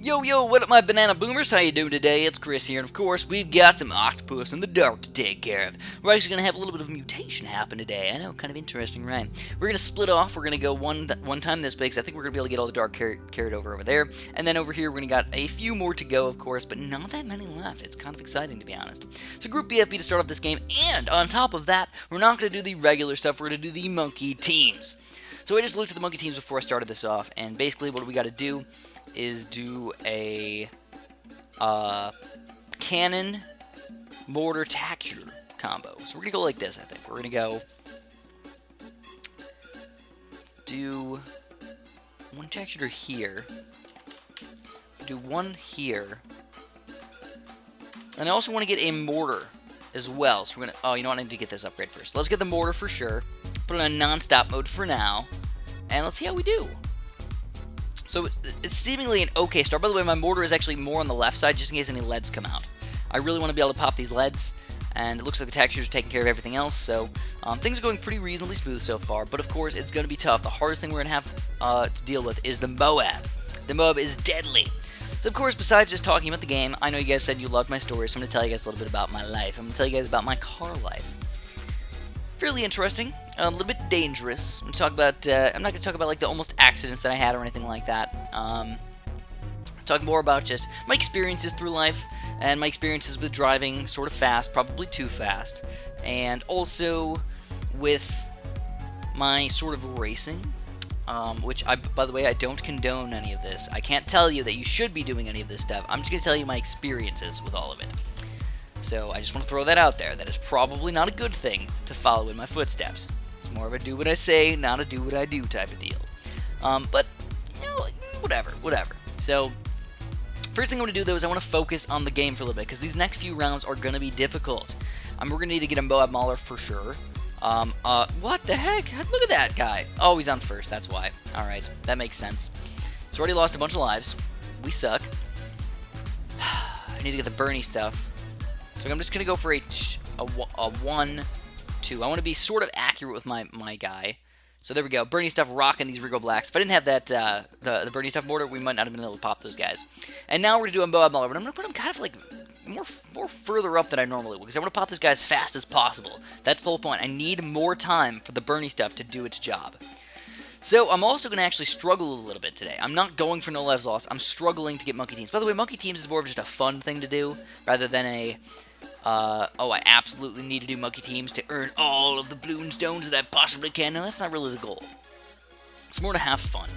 Yo, yo, what up, my banana boomers? How you doing today? It's Chris here, and of course, we've got some Octopus in the dark to take care of. We're actually going to have a little bit of mutation happen today. I know, kind of interesting, right? We're going to split off. We're going to go one time this way, because I think we're going to be able to get all the dark carried over there. And then over here, we're going to got a few more to go, of course, but not that many left. It's kind of exciting, to be honest. So Group BFB to start off this game, and on top of that, we're not going to do the regular stuff. We're going to do the monkey teams. So I just looked at the monkey teams before I started this off, and basically what we got to do is do a cannon mortar texture combo. So we're gonna go like this, I think. We're gonna go do one texture here, do one here, and I also want to get a mortar as well. So we're gonna, oh, you know what, I need to get this upgrade first. Let's get the mortar for sure, put it on non-stop mode for now, and let's see how we do. So it's seemingly an okay start. By the way, my mortar is actually more on the left side, just in case any leads come out. I really want to be able to pop these leads, and it looks like the textures are taking care of everything else, so things are going pretty reasonably smooth so far, but of course, it's going to be tough. The hardest thing we're going to have to deal with is the Moab. The Moab is deadly. So of course, besides just talking about the game, I know you guys said you loved my story, so I'm going to tell you guys a little bit about my life. I'm going to tell you guys about my car life. Fairly interesting, a little bit dangerous. I'm not going to talk about like the almost accidents that I had or anything like that. Talk more about just my experiences through life and my experiences with driving sort of fast, probably too fast, and also with my sort of racing, which by the way, I don't condone any of this. I can't tell you that you should be doing any of this stuff. I'm just going to tell you my experiences with all of it. So I just want to throw that out there. That is probably not a good thing to follow in my footsteps. It's more of a do what I say, not a do what I do type of deal. But, you know, whatever. So, first thing I want to do, though, is I want to focus on the game for a little bit, because these next few rounds are going to be difficult. We're going to need to get a Moab Mauler for sure. What the heck? Look at that guy. Oh, he's on first, that's why. Alright, that makes sense. So, already lost a bunch of lives. We suck. I need to get the Bernie stuff. So I'm just going to go for a 1-2. I want to be sort of accurate with my guy. So there we go. Bernie stuff rocking these Regal Blacks. If I didn't have that the Bernie stuff mortar, we might not have been able to pop those guys. And now we're going to do a Moab Mauler, but I'm going to put him kind of like more further up than I normally would, because I want to pop this guy as fast as possible. That's the whole point. I need more time for the Bernie stuff to do its job. So I'm also going to actually struggle a little bit today. I'm not going for no lives lost. I'm struggling to get monkey teams. By the way, monkey teams is more of just a fun thing to do, rather than a oh, I absolutely need to do monkey teams to earn all of the BLoons stones that I possibly can. No, that's not really the goal. It's more to have fun.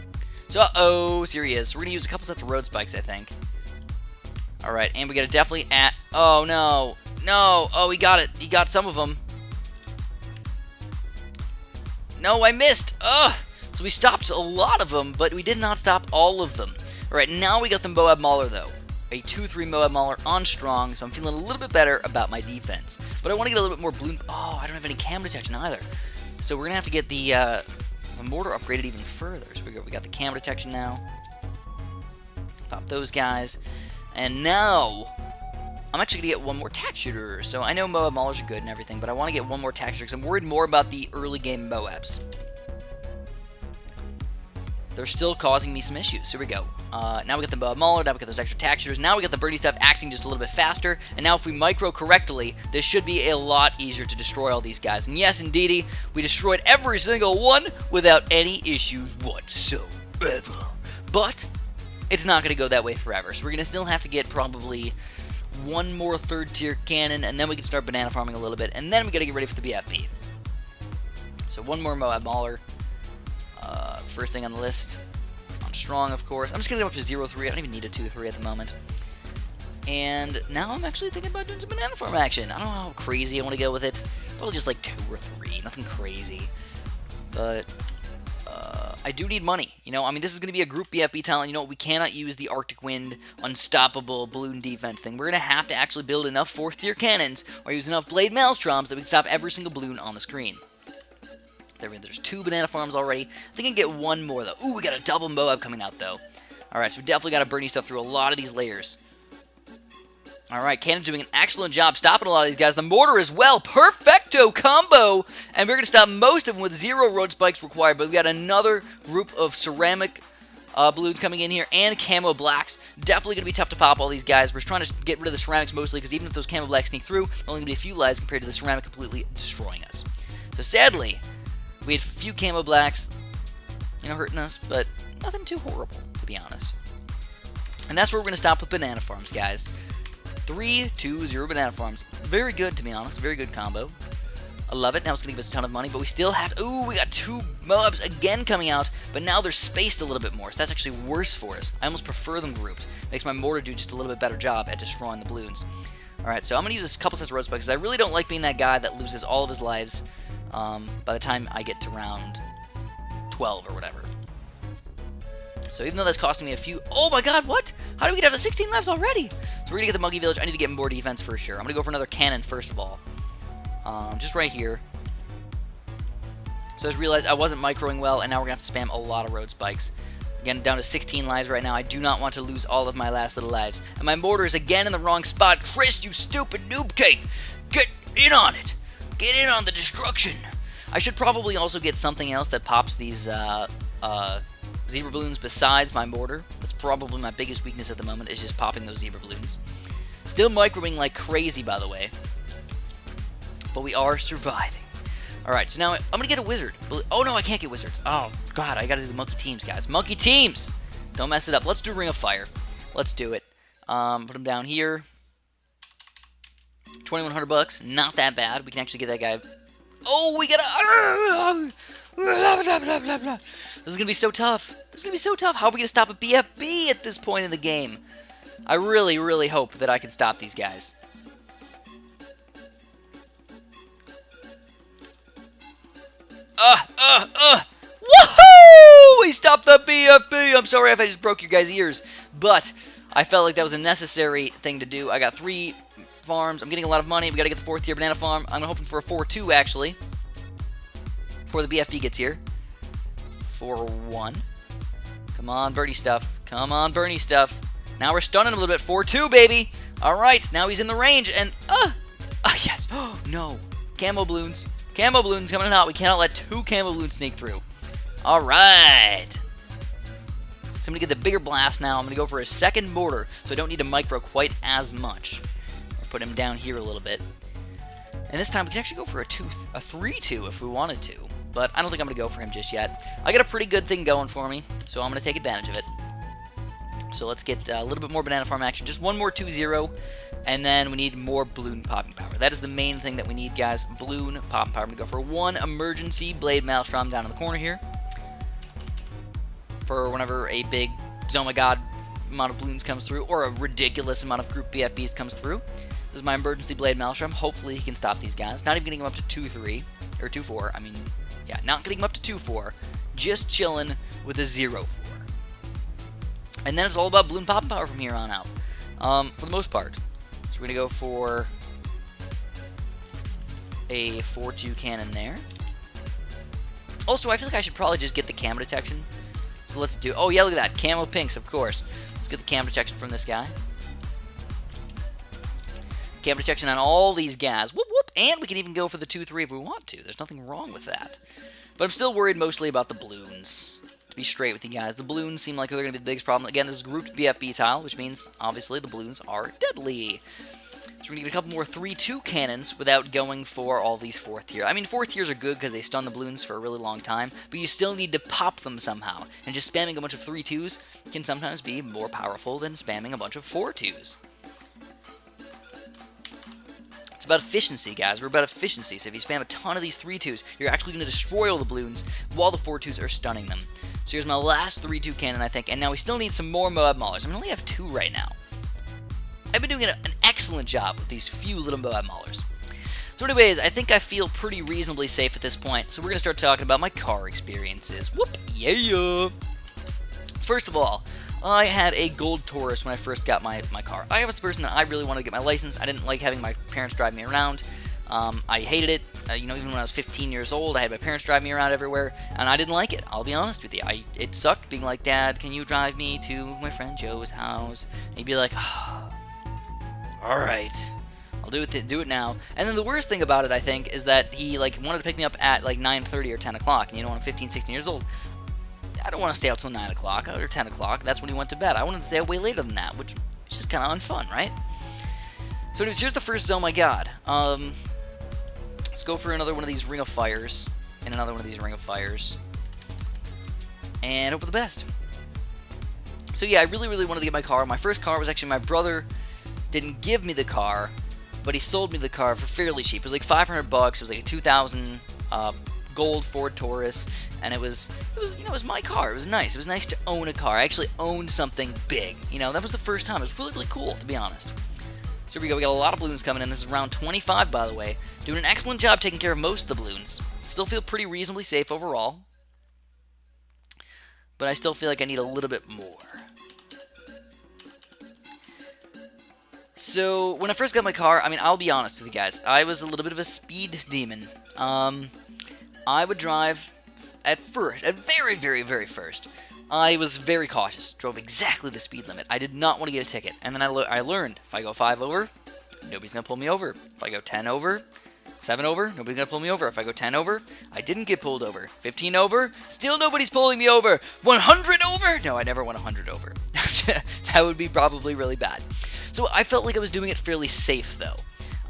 So, uh-oh, here he is. So we're going to use a couple sets of road spikes, I think. Alright, and we got to definitely oh, no. No. Oh, he got it. He got some of them. No, I missed. Ugh. So we stopped a lot of them, but we did not stop all of them. Alright, now we got the Moab Mauler, though. A 2-3 Moab Mauler on strong, so I'm feeling a little bit better about my defense. But I want to get a little bit more BLoons. Oh, I don't have any cam detection either. So we're going to have to get the mortar upgraded even further. So we got the cam detection now. Pop those guys. And now, I'm actually going to get one more tack shooter. So I know Moab Maulers are good and everything, but I want to get one more tack shooter because I'm worried more about the early game Moabs. They're still causing me some issues. Here we go. Now we got the Moab Mauler, now we got those extra tack shooters, now we got the Bernie stuff acting just a little bit faster, and now if we micro correctly, this should be a lot easier to destroy all these guys. And yes, indeedy, we destroyed every single one without any issues whatsoever. But it's not going to go that way forever, so we're going to still have to get probably one more third-tier cannon, and then we can start banana farming a little bit, and then we got to get ready for the BFB. So one more Moab Mauler. That's the first thing on the list. On strong, of course. I'm just going to go up to 0-3. I don't even need a 2-3 at the moment. And now I'm actually thinking about doing some banana farm action. I don't know how crazy I want to go with it. Probably just like 2 or 3. Nothing crazy. But I do need money. You know, I mean, this is going to be a group BFB talent. You know, we cannot use the Arctic Wind unstoppable balloon defense thing. We're going to have to actually build enough 4th-tier cannons or use enough blade maelstroms that we can stop every single balloon on the screen. There's 2 banana farms already. I think I can get one more, though. Ooh, we got a double Moab coming out, though. Alright, so we definitely got to Bernie stuff through a lot of these layers. Alright, Cannon's doing an excellent job stopping a lot of these guys. The mortar as well. Perfecto combo! And we're going to stop most of them with 0 road spikes required. But we got another group of ceramic balloons coming in here, and camo blacks. Definitely going to be tough to pop all these guys. We're trying to get rid of the ceramics mostly, because even if those camo blacks sneak through, only going to be a few lives compared to the ceramic completely destroying us. So sadly, we had a few camo blacks, hurting us, but nothing too horrible, to be honest. And that's where we're going to stop with banana farms, guys. 3-2-0 banana farms. Very good, to be honest. Very good combo. I love it. Now it's going to give us a ton of money, but we still have to... Ooh, we got 2 mobs again coming out, but now they're spaced a little bit more, so that's actually worse for us. I almost prefer them grouped. Makes my mortar do just a little bit better job at destroying the balloons. Alright, so I'm going to use a couple sets of road spikes, because I really don't like being that guy that loses all of his lives by the time I get to round 12 or whatever. So even though that's costing me a few... Oh my god, what? How did we get down to 16 lives already? So we're going to get the monkey village. I need to get more defense for sure. I'm going to go for another cannon first of all. Just right here. So I just realized I wasn't microing well, and now we're going to have to spam a lot of road spikes. Again, down to 16 lives right now. I do not want to lose all of my last little lives. And my mortar is again in the wrong spot. Chris, you stupid noob cake! Get in on it! Get in on the destruction! I should probably also get something else that pops these zebra balloons besides my mortar. That's probably my biggest weakness at the moment, is just popping those zebra balloons. Still microing like crazy, by the way. But we are surviving. Alright, so now I'm going to get a wizard. Oh no, I can't get wizards. Oh god, I got to do the monkey teams, guys. Monkey teams! Don't mess it up. Let's do Ring of Fire. Let's do it. Put them down here. 2,100 bucks. Not that bad. We can actually get that guy. Oh, we got a... This is going to be so tough. This is going to be so tough. How are we going to stop a BFB at this point in the game? I really, really hope that I can stop these guys. Woohoo! We stopped the BFB! I'm sorry if I just broke your guys' ears, but I felt like that was a necessary thing to do. I got 3 farms. I'm getting a lot of money. We got to get the 4th tier banana farm. I'm hoping for a 4-2, actually, before the BFB gets here. 4-1. Come on, birdie stuff. Come on, Bernie stuff. Now we're stunning him a little bit. 4-2, baby. All right, now he's in the range, and yes. Oh, no. Camo balloons. Camo balloons coming out. We cannot let 2 camo balloons sneak through. All right. So I'm going to get the bigger blast now. I'm going to go for a second mortar, so I don't need to micro quite as much. I'll put him down here a little bit. And this time we can actually go for a 3-2 if we wanted to. But I don't think I'm going to go for him just yet. I got a pretty good thing going for me, so I'm going to take advantage of it. So let's get a little bit more banana farm action. Just one more 2-0. And then we need more balloon popping power. That is the main thing that we need, guys. Balloon popping power. I'm going to go for 1 emergency blade maelstrom down in the corner here. For whenever a big, oh my god, amount of balloons comes through, or a ridiculous amount of group BFBs comes through. This is my emergency blade maelstrom. Hopefully he can stop these guys. Not even getting him up to 2-3, or 2-4. I mean, yeah, not getting him up to 2-4. Just chilling with a 0-4. And then it's all about balloon popping power from here on out. For the most part. We're going to go for a 4-2 cannon there. Also, I feel like I should probably just get the camo detection. So let's do... Oh, yeah, look at that. Camo pinks, of course. Let's get the camo detection from this guy. Camo detection on all these guys. Whoop, whoop. And we can even go for the 2-3 if we want to. There's nothing wrong with that. But I'm still worried mostly about the balloons. To be straight with you guys, the balloons seem like they're going to be the biggest problem. Again, this is grouped BFB tile, which means, obviously, the balloons are deadly. So we're going to get a couple more 3-2 cannons without going for all these 4th tier. I mean, 4th tiers are good because they stun the balloons for a really long time, but you still need to pop them somehow. And just spamming a bunch of 3-2s can sometimes be more powerful than spamming a bunch of 4-2s. It's about efficiency, guys. We're about efficiency. So if you spam a ton of these 3-2s, you're actually going to destroy all the balloons while the 4-2s are stunning them. So here's my last 3-2 cannon, I think, and now we still need some more Moab Maulers. I mean, I only have 2 right now. I've been doing an excellent job with these few little Moab Maulers. So anyways, I think I feel pretty reasonably safe at this point, so we're going to start talking about my car experiences. Whoop! Yeah! First of all, I had a gold Taurus when I first got my car. I was the person that I really wanted to get my license. I didn't like having my parents drive me around. I hated it. Even when I was 15 years old, I had my parents drive me around everywhere, and I didn't like it. I'll be honest with you. It sucked being like, Dad, can you drive me to my friend Joe's house? And he'd be like, oh, all right, I'll do it now. And then the worst thing about it, I think, is that he wanted to pick me up at 9:30 or 10 o'clock, and when I'm 15, 16 years old, I don't want to stay out till 9 o'clock or 10 o'clock. That's when he went to bed. I wanted to stay out way later than that, which is just kind of unfun, right? So anyways, here's the first zone I got. Let's go for another one of these Ring of Fires, and another one of these Ring of Fires, and hope for the best. So yeah, I really wanted to get my car. My first car was actually, my brother didn't give me the car, but he sold me the car for fairly cheap. It was like $500 bucks. It was like a 2000 gold Ford Taurus, and it was my car. It was nice. It was nice to own a car. I actually owned something big. That was the first time. It was really cool, to be honest. So here we go. We got a lot of balloons coming in. This is round 25, by the way. Doing an excellent job taking care of most of the balloons. Still feel pretty reasonably safe overall, but I still feel like I need a little bit more. So, when I first got my car, I mean, I'll be honest with you guys, I was a little bit of a speed demon. I would drive at very first. I was very cautious, drove exactly the speed limit. I did not want to get a ticket. And then I learned, if I go 5 over, nobody's going to pull me over. If I go 10 over, 7 over, nobody's going to pull me over. If I go 10 over, I didn't get pulled over. 15 over, still nobody's pulling me over. 100 over? No, I never went 100 over. That would be probably really bad. So I felt like I was doing it fairly safe, though.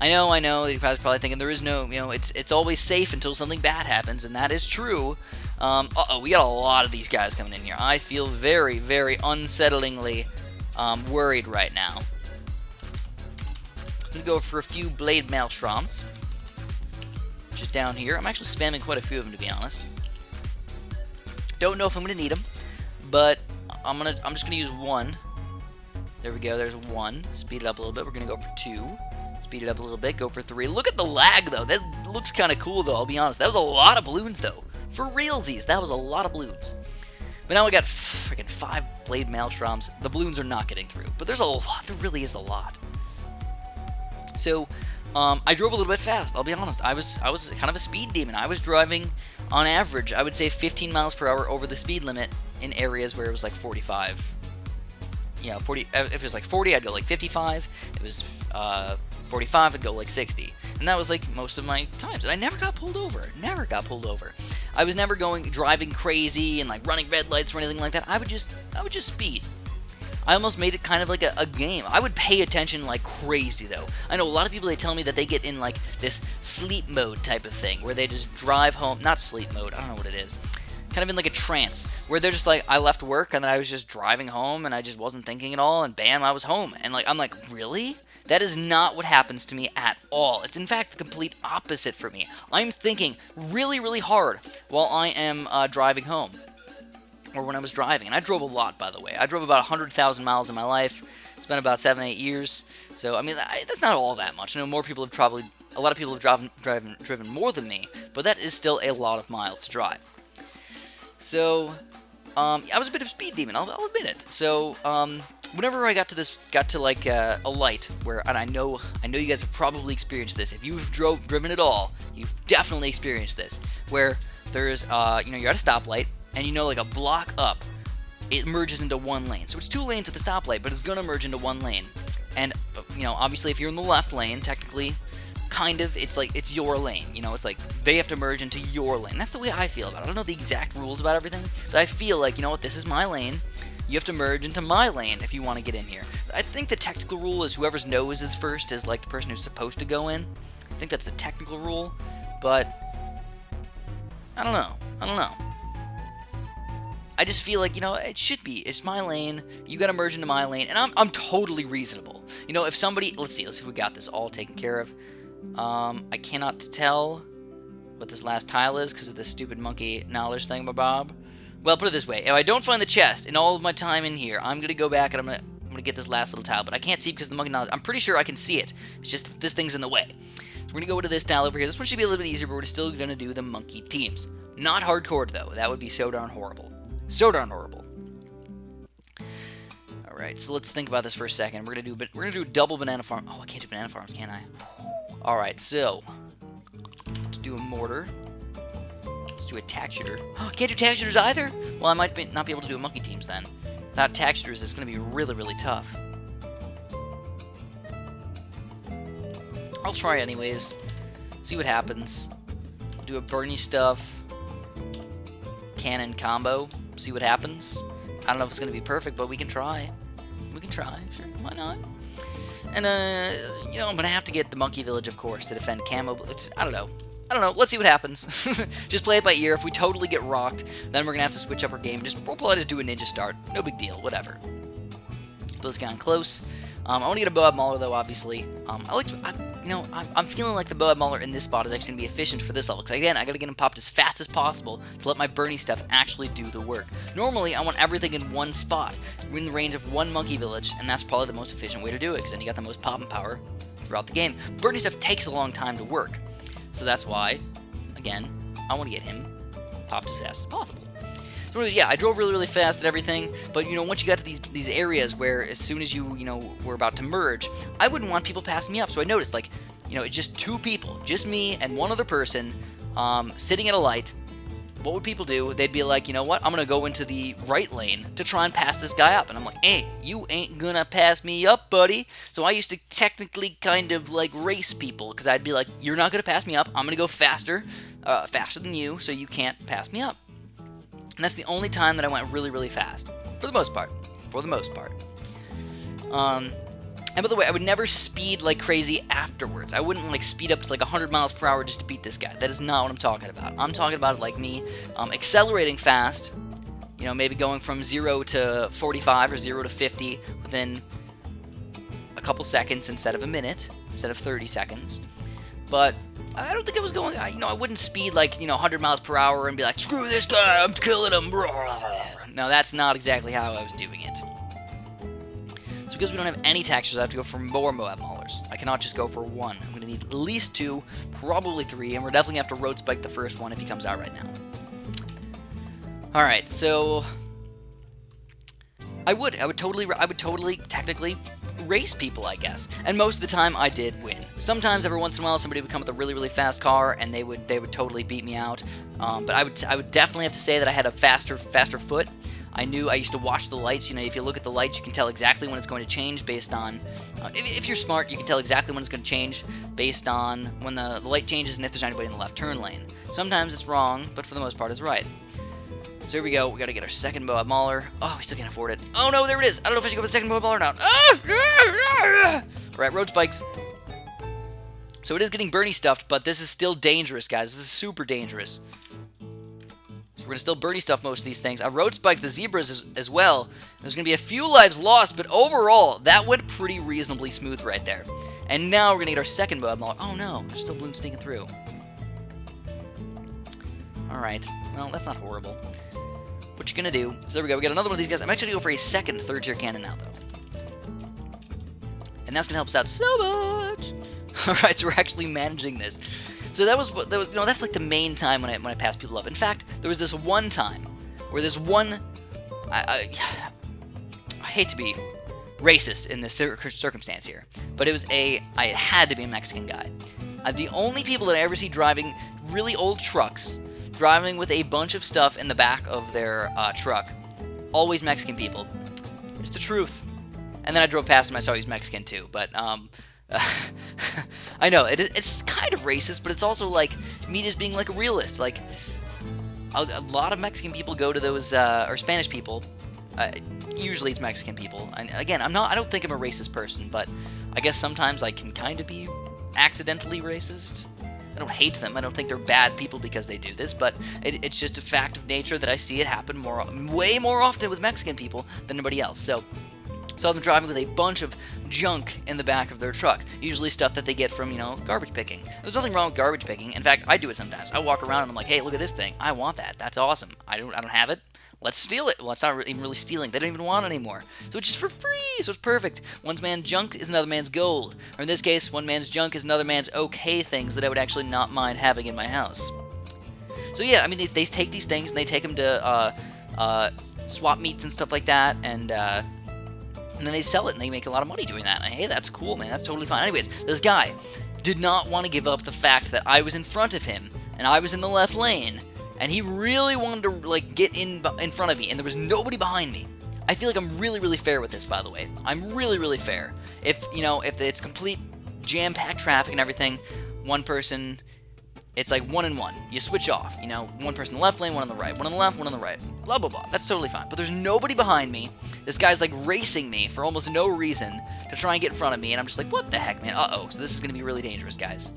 I know, you're probably thinking there is no, it's always safe until something bad happens, and that is true. Uh-oh, we got a lot of these guys coming in here. I feel very unsettlingly worried right now. I'm going to go for a few Blade Maelstroms. Just down here. I'm actually spamming quite a few of them, to be honest. Don't know if I'm going to need them, but I'm just going to use one. There we go, there's one. Speed it up a little bit. We're going to go for 2. Speed it up a little bit, go for 3. Look at the lag, though. That looks kind of cool, though, I'll be honest. That was a lot of balloons, though. For realsies, that was a lot of balloons. But now we got freaking 5 Blade Maelstroms. The balloons are not getting through, but there's a lot. There really is a lot. So, I drove a little bit fast, I'll be honest. I was kind of a speed demon. I was driving, on average, I would say 15 miles per hour over the speed limit in areas where it was like 45. 40. If it was like 40, I'd go like 55. If it was 45, I'd go like 60. And that was like most of my times. And I never got pulled over. Never got pulled over. I was never driving crazy and like running red lights or anything like that. I would just speed. I almost made it kind of like a game. I would pay attention like crazy, though. I know a lot of people, they tell me that they get in like this sleep mode type of thing, where they just drive home. Not sleep mode, I don't know what it is. Kind of in like a trance, where they're just like, I left work and then I was just driving home and I just wasn't thinking at all, and bam, I was home. And like, I'm like, really? That is not what happens to me at all. It's in fact the complete opposite for me. I'm thinking really hard while I am driving home, or when I was driving. And I drove a lot, by the way. I drove about 100,000 miles in my life. It's been about 7-8 years. So I mean, that's not all that much. I know a lot of people have driven more than me, but that is still a lot of miles to drive. So, I was a bit of a speed demon, I'll admit it. So, whenever I got to like a light where, and I know you guys have probably experienced this. If you've driven at all, you've definitely experienced this, where there's, you're at a stoplight, and like a block up, it merges into one lane. So it's 2 lanes at the stoplight, but it's gonna merge into 1 lane. And, obviously if you're in the left lane, technically, kind of, it's like, it's your lane, it's like, they have to merge into your lane. That's the way I feel about it. I don't know the exact rules about everything, but I feel like, this is my lane, you have to merge into my lane if you want to get in here. I think the technical rule is whoever's nose is first is, like, the person who's supposed to go in. I think that's the technical rule, but, I don't know. I just feel like, it should be. It's my lane, you gotta merge into my lane, and I'm totally reasonable. If somebody, let's see if we got this all taken care of. I cannot tell what this last tile is because of this stupid monkey knowledge thing, Bob. Well, put it this way: if I don't find the chest in all of my time in here, I'm gonna go back and I'm gonna get this last little tile. But I can't see because of the monkey knowledge. I'm pretty sure I can see it. It's just that this thing's in the way. So we're gonna go to this tile over here. This one should be a little bit easier, but we're still gonna do the monkey teams. Not hardcore though. That would be so darn horrible. So darn horrible. All right, so let's think about this for a second. We're gonna do double banana farm. Oh, I can't do banana farms, can I? All right, so let's do a mortar. Let's do a tack shooter. Oh, can't do tack shooters either? Well, I might not be able to do a monkey teams then. Without tack shooters, it's going to be really tough. I'll try anyways. See what happens. Do a Bernie stuff cannon combo. see what happens. I don't know if it's going to be perfect, but we can try. We can try, sure, why not? And, you know, I'm going to have to get the Monkey Village, of course, to defend Camo. I don't know. Let's see what happens. Just play it by ear. If we totally get rocked, then we're going to have to switch up our game. We'll probably just do a ninja start. No big deal, whatever. But let's get on close. I want to get a Boab Mauler, though, obviously. I'm feeling like the Boab Mauler in this spot is actually going to be efficient for this level. Because, again, I got to get him popped as fast as possible to let my Bernie stuff actually do the work. Normally, I want everything in one spot. We're in the range of one Monkey Village, and that's probably the most efficient way to do it, because then you got the most popping power throughout the game. Bernie stuff takes a long time to work. So that's why, again, I want to get him popped as fast as possible. So anyways, yeah, I drove really, really fast and everything, but, you know, once you got to these areas where as soon as you know, were about to merge, I wouldn't want people passing me up. So I noticed, like, you know, it's just two people, just me and one other person, sitting at a light. What would people do? They'd be like, you know what, I'm going to go into the right lane to try and pass this guy up. And I'm like, hey, you ain't going to pass me up, buddy. So I used to technically kind of, like, race people, because I'd be like, you're not going to pass me up. I'm going to go faster than you, so you can't pass me up. And that's the only time that I went really, really fast. For the most part. And by the way, I would never speed like crazy afterwards. I wouldn't like speed up to like 100 miles per hour just to beat this guy. That is not what I'm talking about. I'm talking about it like me accelerating fast. You know, maybe going from 0 to 45 or 0 to 50 within a couple seconds instead of a minute, instead of 30 seconds. But I don't think it was going, I wouldn't speed like, 100 miles per hour and be like, screw this guy, I'm killing him. No, that's not exactly how I was doing it. So because we don't have any textures, I have to go for more Boab Maulers. I cannot just go for one. I'm going to need at least 2, probably 3, and we're definitely going to have to road spike the first one if he comes out right now. Alright, so I would totally technically race people, I guess. And most of the time I did win. Sometimes every once in a while somebody would come with a really, really fast car and they would totally beat me out. But I would definitely have to say that I had a faster foot. I used to watch the lights. If you look at the lights, you can tell exactly when it's going to change based on, if you're smart, you can tell exactly when it's going to change based on when the light changes and if there's anybody in the left turn lane. Sometimes it's wrong, but for the most part it's right. So here we go. We got to get our second Boab Mauler. Oh, we still can't afford it. Oh no, there it is. I don't know if I should go for the second Boab Mauler or not. Alright, road spikes. So it is getting Bernie stuffed, but this is still dangerous, guys. This is super dangerous. So we're going to still Bernie stuff most of these things. I road spiked the zebras as well. There's going to be a few lives lost, but overall, that went pretty reasonably smooth right there. And now we're going to get our second Boab Mauler. Oh no, there's still balloons sneaking through. Alright, well, that's not horrible. What you gonna do? So there we go, we got another one of these guys. I'm actually gonna go for a second third tier cannon now, though. And that's gonna help us out so much! Alright, so we're actually managing this. So that's like the main time when I pass people up. In fact, there was this one time where I hate to be racist in this circumstance here, but it had to be a Mexican guy. The only people that I ever see driving really old trucks, driving with a bunch of stuff in the back of their truck, always Mexican people. It's the truth. And then I drove past him, I saw he's Mexican too, but I know, it's kind of racist, but it's also like me just being like a realist. Like, a lot of Mexican people go to those, or Spanish people, usually it's Mexican people. And again, I don't think I'm a racist person, but I guess sometimes I can kind of be accidentally racist. I don't hate them. I don't think they're bad people because they do this, but it's just a fact of nature that I see it happen way more often with Mexican people than anybody else. So saw them driving with a bunch of junk in the back of their truck, usually stuff that they get from, garbage picking. There's nothing wrong with garbage picking. In fact, I do it sometimes. I walk around and I'm like, hey, look at this thing. I want that. That's awesome. I don't have it. Let's steal it. Well, it's not even really stealing. They don't even want it anymore. So it's just for free. So it's perfect. One man's junk is another man's gold. Or in this case, one man's junk is another man's okay things that I would actually not mind having in my house. So yeah, I mean, they take these things and they take them to swap meets and stuff like that, and then they sell it and they make a lot of money doing that. And hey, that's cool, man. That's totally fine. Anyways, this guy did not want to give up the fact that I was in front of him and I was in the left lane. And he really wanted to, like, get in front of me, and there was nobody behind me. I feel like I'm really, really fair with this, by the way. I'm really, really fair. If it's complete jam-packed traffic and everything, one person it's like 1 and 1. You switch off, you know, one person in the left lane, one on the right, one on the left, one on the right, blah, blah, blah. That's totally fine. But there's nobody behind me. This guy's like racing me for almost no reason to try and get in front of me, and I'm just like, what the heck, man? Uh-oh. So this is going to be really dangerous, guys.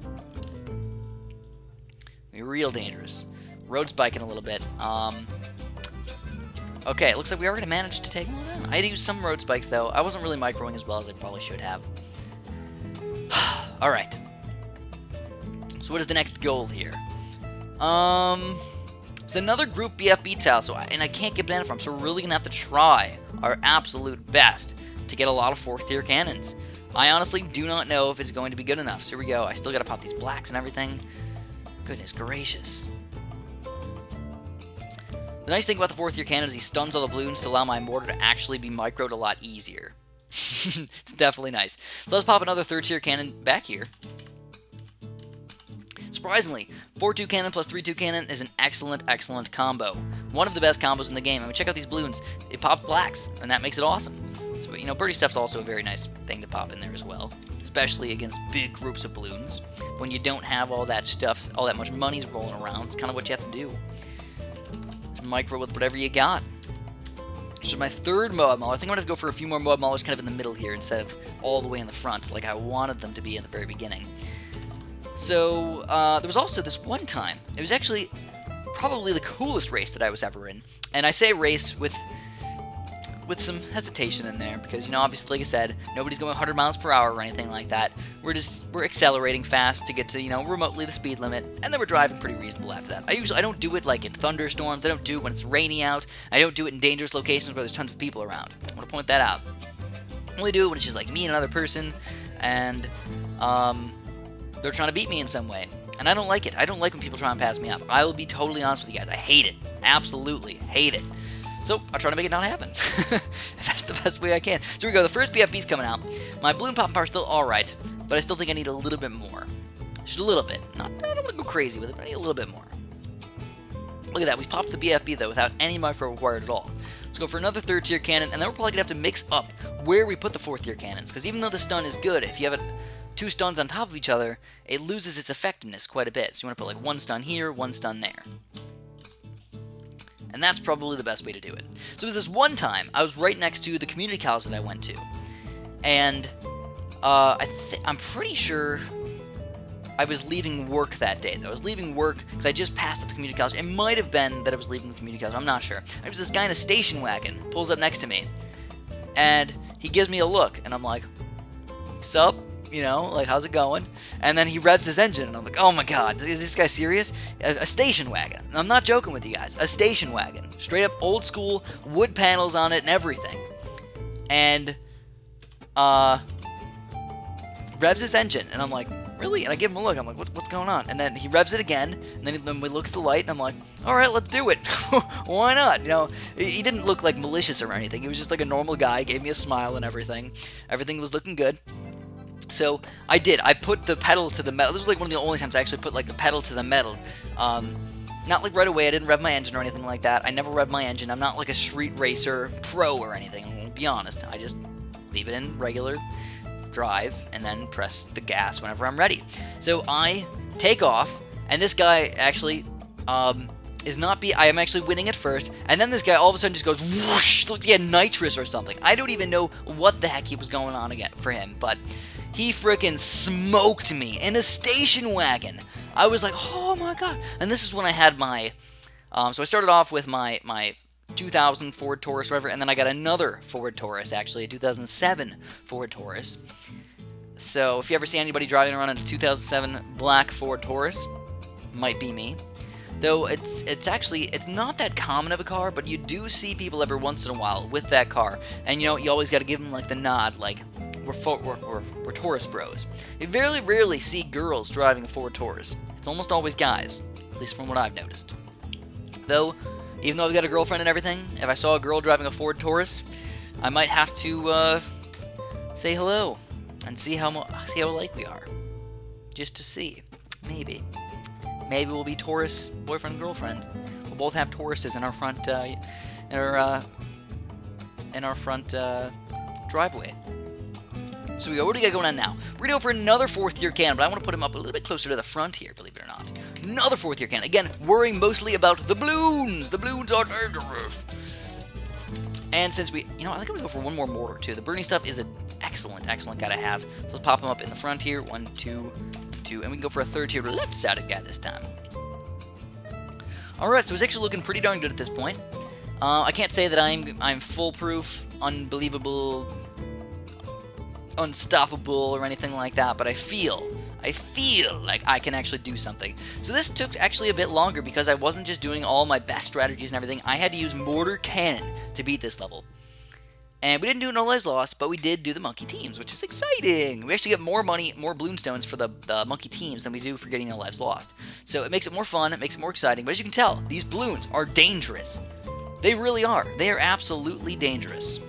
Be real dangerous. Road spiking a little bit. Okay, it looks like we already managed to take one down. I had to use some road spikes, though. I wasn't really microing as well as I probably should have. Alright. So what is the next goal here? It's another group BFB tile, and I can't get banana farm, so we're really going to have to try our absolute best to get a lot of 4th tier cannons. I honestly do not know if it's going to be good enough. So here we go. I still got to pop these blacks and everything. Goodness gracious. The nice thing about the 4th tier cannon is he stuns all the balloons to allow my mortar to actually be microed a lot easier. It's definitely nice. So let's pop another 3rd tier cannon back here. Surprisingly, 4-2 cannon plus 3-2 cannon is an excellent, excellent combo. One of the best combos in the game. I mean, check out these balloons. It pops blacks, and that makes it awesome. So, you know, birdie stuff's also a very nice thing to pop in there as well, especially against big groups of balloons. When you don't have all that stuff, all that much money's rolling around, it's kind of what you have to do. Just micro with whatever you got. This is my 3rd Moab Mauler. I think I'm going to have to go for a few more Moab Maulers kind of in the middle here instead of all the way in the front, like I wanted them to be in the very beginning. So, there was also this one time, it was actually probably the coolest race that I was ever in. And I say race with some hesitation in there, because, you know, obviously, like I said, nobody's going 100 miles per hour or anything like that. We're accelerating fast to get to, you know, remotely the speed limit, and then we're driving pretty reasonable after that. I don't do it, like, in thunderstorms, I don't do it when it's rainy out, I don't do it in dangerous locations where there's tons of people around. I want to point that out. I only do it when it's just, like, me and another person, and, they're trying to beat me in some way. And I don't like it. I don't like when people try and pass me up. I will be totally honest with you guys. I hate it. Absolutely hate it. So, I'll try to make it not happen. That's the best way I can. So here we go. The first BFB's coming out. My balloon popping power's still alright, but I still think I need a little bit more. Just a little bit. I don't want to go crazy with it, but I need a little bit more. Look at that. We popped the BFB, though, without any micro required at all. Let's go for another 3rd tier cannon, and then we're probably going to have to mix up where we put the 4th tier cannons. Because even though the stun is good, if you have it 2 stuns on top of each other, it loses its effectiveness quite a bit. So you want to put like 1 stun here, 1 stun there. And that's probably the best way to do it. So it was this one time, I was right next to the community college that I went to. And I'm pretty sure I was leaving work that day. I was leaving work because I just passed at the community college. It might have been that I was leaving the community college. I'm not sure. There was this guy in a station wagon, pulls up next to me. And he gives me a look, and I'm like, sup? You know, like, how's it going? And then he revs his engine, and I'm like, oh my god, is this guy serious? A station wagon. And I'm not joking with you guys. A station wagon. Straight up old school, wood panels on it and everything. And, revs his engine, and I'm like, really? And I give him a look. I'm like, what's going on? And then he revs it again, and then we look at the light, and I'm like, alright, let's do it. Why not? You know, he didn't look like malicious or anything. He was just like a normal guy, gave me a smile and everything. Everything was looking good. So I did. I put the pedal to the metal. This was like one of the only times I actually put like the pedal to the metal. Not like right away. I didn't rev my engine or anything like that. I never rev my engine. I'm not like a street racer pro or anything. I'll be honest. I just leave it in regular drive and then press the gas whenever I'm ready. So I take off, and this guy actually is not I am actually winning at first, and then this guy all of a sudden just goes whoosh, like he had nitrous or something. I don't even know what the heck he was going on again for him, but he frickin' smoked me in a station wagon. I was like, oh my god. And this is when I had my, so I started off with my 2000 Ford Taurus, whatever, and then I got another Ford Taurus, actually, a 2007 Ford Taurus. So if you ever see anybody driving around in a 2007 black Ford Taurus, might be me. Though it's not that common of a car, but you do see people every once in a while with that car, and you know, you always got to give them like the nod, like we're Taurus bros. You very rarely see girls driving a Ford Taurus. It's almost always guys, at least from what I've noticed. Though, even though I've got a girlfriend and everything, if I saw a girl driving a Ford Taurus, I might have to say hello and see how alike we are, just to see. Maybe we'll be Taurus boyfriend and girlfriend. We'll both have Tauruses in our front driveway. So what do we got going on now? We're going to go for another 4th tier cannon, but I want to put him up a little bit closer to the front here, believe it or not. Another 4th tier cannon. Again, worrying mostly about the balloons. The balloons are dangerous. And since we, I think I'm going to go for one more mortar, too. The burning stuff is an excellent guy to have. So let's pop them up in the front here. 1, 2, 2. And we can go for a 3rd tier left-sided guy this time. Alright, so it's actually looking pretty darn good at this point. I can't say that I'm foolproof, unbelievable, unstoppable, or anything like that, but I feel like I can actually do something. So this took actually a bit longer because I wasn't just doing all my best strategies and everything. I had to use mortar cannon to beat this level. And we didn't do no lives lost, but we did do the monkey teams, which is exciting. We actually get more money, more balloon stones for the monkey teams than we do for getting no lives lost. So it makes it more fun, it makes it more exciting. But as you can tell, these balloons are dangerous. They really are. They are absolutely dangerous.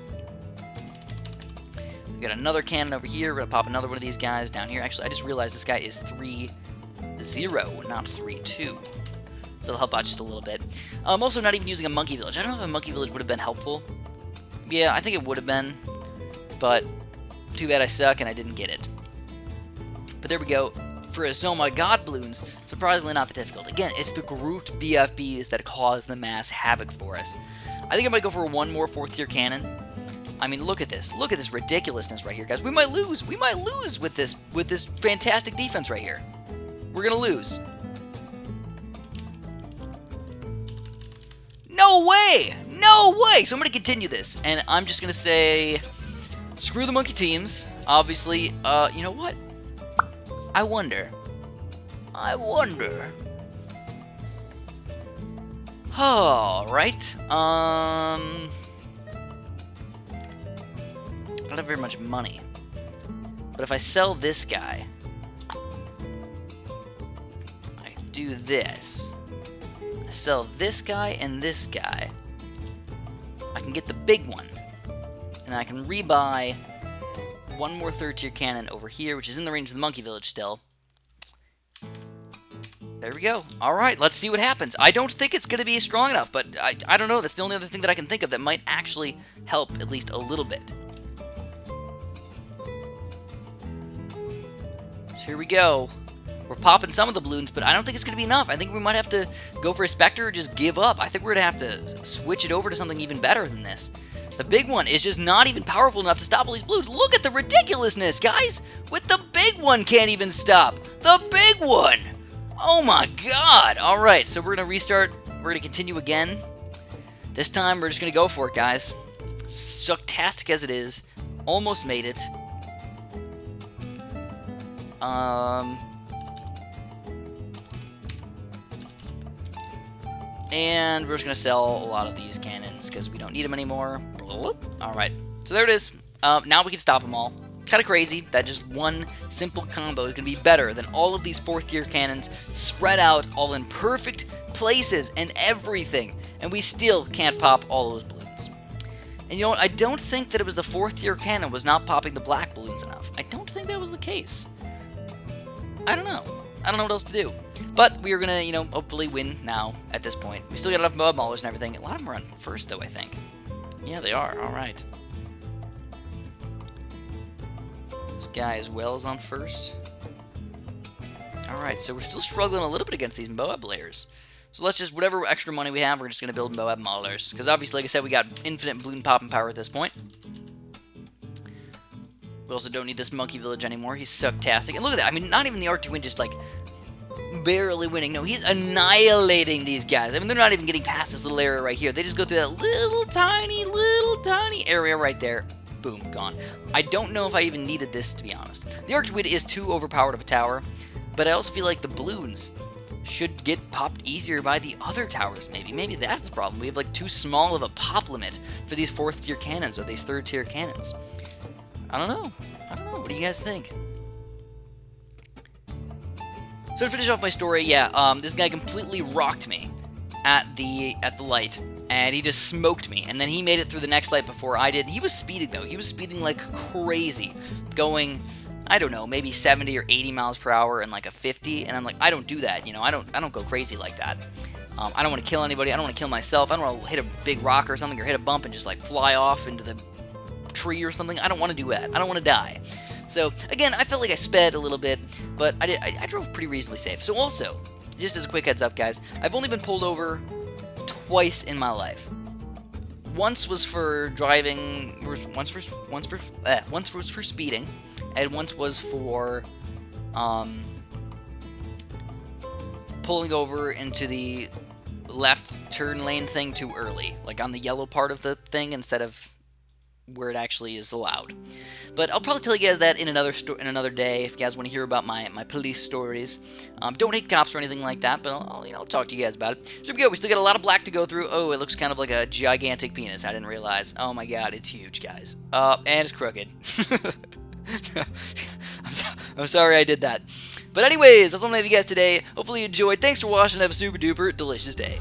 We got another cannon over here. We're going to pop another one of these guys down here. Actually, I just realized this guy is 3-0, not 3-2. So it'll help out just a little bit. I'm also not even using a monkey village. I don't know if a monkey village would have been helpful. Yeah, I think it would have been. But too bad I suck and I didn't get it. But there we go. For his Oh My God balloons, surprisingly not that difficult. Again, it's the grouped BFBs that cause the mass havoc for us. I think I might go for one more 4th tier cannon. I mean, look at this. Look at this ridiculousness right here, guys. We might lose. We might lose with this fantastic defense right here. We're gonna lose. No way! No way! So I'm gonna continue this, and I'm just gonna say, screw the monkey teams. Obviously, you know what? I wonder. Alright. I don't have very much money. But if I sell this guy, I do this. I sell this guy and this guy. I can get the big one. And I can rebuy one more 3rd tier cannon over here, which is in the range of the monkey village still. There we go. Alright, let's see what happens. I don't think it's going to be strong enough, but I don't know. That's the only other thing that I can think of that might actually help at least a little bit. So here we go. We're popping some of the balloons, but I don't think it's going to be enough. I think we might have to go for a Spectre or just give up. I think we're going to have to switch it over to something even better than this. The big one is just not even powerful enough to stop all these balloons. Look at the ridiculousness, guys! With the big one can't even stop. The big one! Oh my god! Alright, so we're going to restart. We're going to continue again. This time, we're just going to go for it, guys. Sucktastic as it is. Almost made it. And we're just going to sell a lot of these cannons because we don't need them anymore. Alright, so there it is. Now we can stop them all. Kind of crazy that just one simple combo is going to be better than all of these 4th tier cannons spread out all in perfect places and everything. And we still can't pop all those balloons. And you know what? I don't think that it was the 4th tier cannon was not popping the black balloons enough. I don't think that was the case. I don't know. I don't know what else to do. But we are going to, hopefully win now at this point. We still got enough mob maulers and everything. A lot of them are on first, though, I think. Yeah, they are. All right. This guy as well is on first. All right, so we're still struggling a little bit against these Moab layers. So let's just, whatever extra money we have, we're just going to build Moab maulers. Because obviously, like I said, we got infinite balloon popping power at this point. We also don't need this monkey village anymore. He's sucktastic. And look at that. I mean, not even the R2 win, just like barely winning. No, he's annihilating these guys. I mean, they're not even getting past this little area right here. They just go through that little tiny area right there. Boom, gone. I don't know if I even needed this, to be honest. The R2 is too overpowered of a tower, but I also feel like the balloons should get popped easier by the other towers, maybe. Maybe that's the problem. We have like too small of a pop limit for these 4th tier cannons or these 3rd tier cannons. I don't know. What do you guys think? So to finish off my story, yeah, this guy completely rocked me at the light, and he just smoked me, and then he made it through the next light before I did. He was speeding, though. He was speeding like crazy, going, I don't know, maybe 70 or 80 miles per hour and like a 50, and I'm like, I don't do that, I don't go crazy like that. I don't want to kill anybody. I don't want to kill myself. I don't want to hit a big rock or something or hit a bump and just like fly off into the tree or something. I don't want to do that. I don't want to die. So again, I felt like I sped a little bit, but I drove pretty reasonably safe. So also, just as a quick heads up, guys, I've only been pulled over twice in my life. Once was for driving, once was for speeding, and once was for pulling over into the left turn lane thing too early, like on the yellow part of the thing instead of where it actually is allowed. But I'll probably tell you guys that in another day if you guys want to hear about my police stories. Don't hate cops or anything like that, but I'll talk to you guys about it. So here we go. We still got a lot of black to go through. Oh, it looks kind of like a gigantic penis. I didn't realize. Oh my god, it's huge, guys. And it's crooked. I'm sorry I did that. But anyways, that's all I have you guys today. Hopefully you enjoyed. Thanks for watching. Have a super duper delicious day.